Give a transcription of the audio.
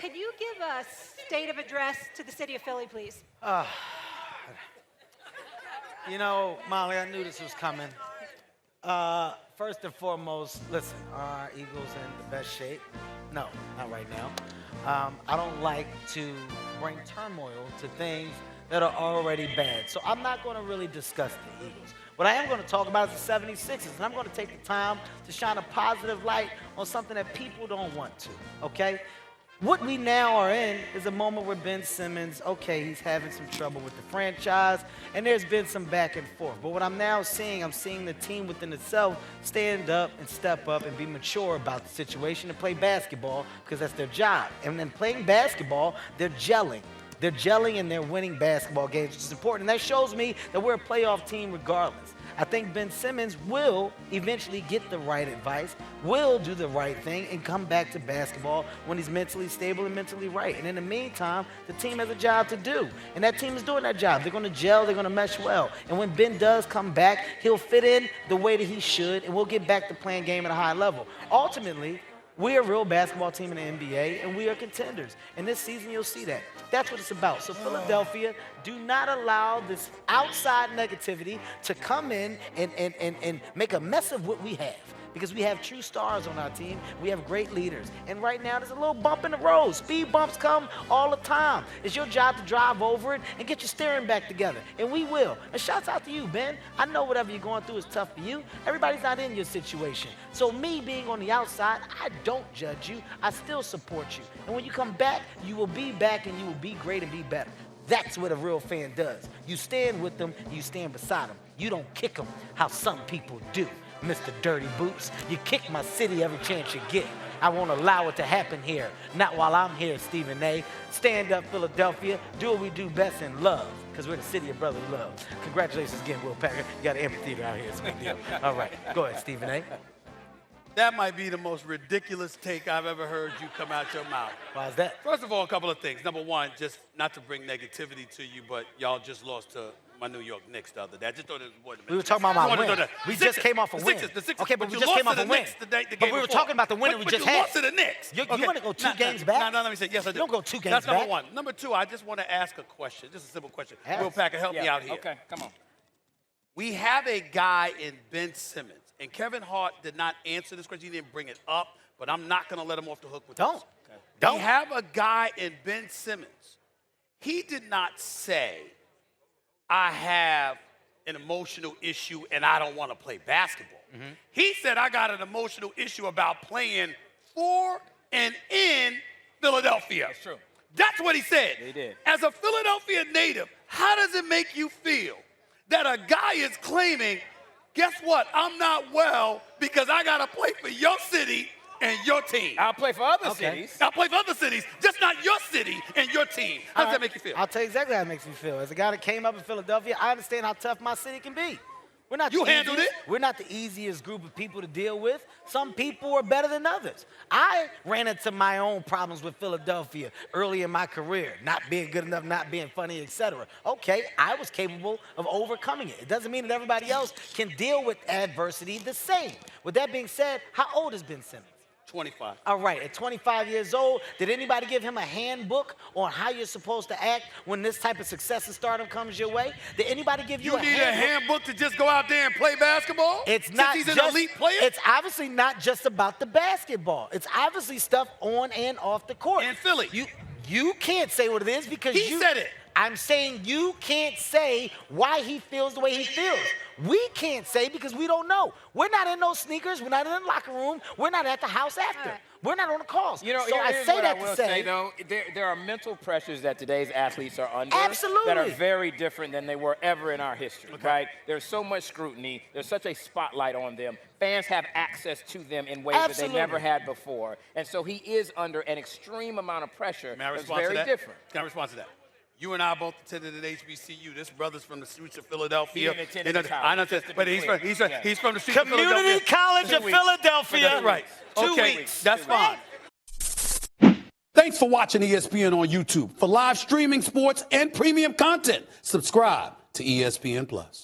could you give a state of address to the city of Philly, please? You know, Molly, I knew this was coming. First and foremost, listen, are our Eagles in the best shape? No, not right now. I don't like to bring turmoil to things that are already bad. So I'm not going to really discuss the Eagles. What I am going to talk about is the 76ers, and I'm going to take the time to shine a positive light on something that people don't want to, okay? What we now are in is a moment where Ben Simmons, okay, he's having some trouble with the franchise, and there's been some back and forth. But what I'm now seeing, I'm seeing the team within itself stand up and step up and be mature about the situation and play basketball because that's their job. And then playing basketball, they're gelling. They're gelling and they're winning basketball games, which is important. And that shows me that we're a playoff team regardless. I think Ben Simmons will eventually get the right advice, will do the right thing, and come back to basketball when he's mentally stable and mentally right. And in the meantime, the team has a job to do. And that team is doing that job. They're going to gel. They're going to mesh well. And when Ben does come back, he'll fit in the way that he should, and we'll get back to playing game at a high level. Ultimately, we're a real basketball team in the NBA, and we are contenders. And this season, you'll see that. That's what it's about. So Philadelphia, do not allow this outside negativity to come in and make a mess of what we have. Because we have true stars on our team. We have great leaders. And right now, there's a little bump in the road. Speed bumps come all the time. It's your job to drive over it and get your steering back together. And we will. And shouts out to you, Ben. I know whatever you're going through is tough for you. Everybody's not in your situation. So me being on the outside, I don't judge you. I still support you. And when you come back, you will be back and you will be great and be better. That's what a real fan does. You stand with them, you stand beside them. You don't kick them how some people do. Mr. Dirty Boots, you kick my city every chance you get. I won't allow it to happen here. Not while I'm here, Stephen A. Stand up, Philadelphia. Do what we do best in love, because we're the city of brotherly love. Congratulations again, Will Packer. You got an amphitheater out here. It's a big deal. All right, go ahead, Stephen A. That might be the most ridiculous take I've ever heard you come out your mouth. Why is that? First of all, a couple of things. Number one, just not to bring negativity to you, but y'all just lost to my New York Knicks the other day. I just thought it was important. We were talking about my win. We just came off a win. The Sixers. Okay, but we just came off a win. But we were talking about the win that we just had. You lost to the Knicks. You want to go two games back? No, let me say, yes, I do. You don't go two games back. That's back. number one. Number two, I just want to ask a question. Just a simple question. Will Packer, help me out here. Okay, come on. We have a guy in Ben Simmons, and Kevin Hart did not answer this question. He didn't bring it up, but I'm not going to let him off the hook with this. Don't. We have a guy in Ben Simmons. He did not say, I have an emotional issue and I don't want to play basketball. He said, I got an emotional issue about playing for and in Philadelphia. That's true. That's what he said. He did. As a Philadelphia native, how does it make you feel that a guy is claiming, guess what, I'm not well because I got to play for your city and your team? I'll play for other cities. I'll play for other cities, just not your city and your team. How does that make you feel? I'll tell you exactly how it makes me feel. As a guy that came up in Philadelphia, I understand how tough my city can be. We're not You handled it? We're not the easiest group of people to deal with. Some people are better than others. I ran into my own problems with Philadelphia early in my career, not being good enough, not being funny, etc. Okay, I was capable of overcoming it. It doesn't mean that everybody else can deal with adversity the same. With that being said, how old is Ben Simmons? 25. All right, at 25 years old, did anybody give him a handbook on how you're supposed to act when this type of success and stardom comes your way? Did anybody give you, You need a handbook to just go out there and play basketball? It's not Since he's just, an elite player? It's obviously not just about the basketball. It's obviously stuff on and off the court. In Philly. You can't say what it is because He said it. I'm saying you can't say why he feels the way he feels. We can't say because we don't know. We're not in those sneakers. We're not in the locker room. We're not at the house after. Right. We're not on the calls. You know, so I here's say what that I will to say, though, there are mental pressures that today's athletes are under Absolutely. that are very different than they were ever in our history, right? There's so much scrutiny. There's such a spotlight on them. Fans have access to them in ways that they never had before. And so he is under an extreme amount of pressure that's very different. Can I respond to that? You and I both attended at HBCU. This brother's from the streets of Philadelphia. He didn't attend I know, but he's from the streets of Philadelphia. Community College of Philadelphia. That's right. 2 Okay, weeks. that's fine. Thanks for watching ESPN on YouTube. For live streaming sports and premium content, subscribe to ESPN+.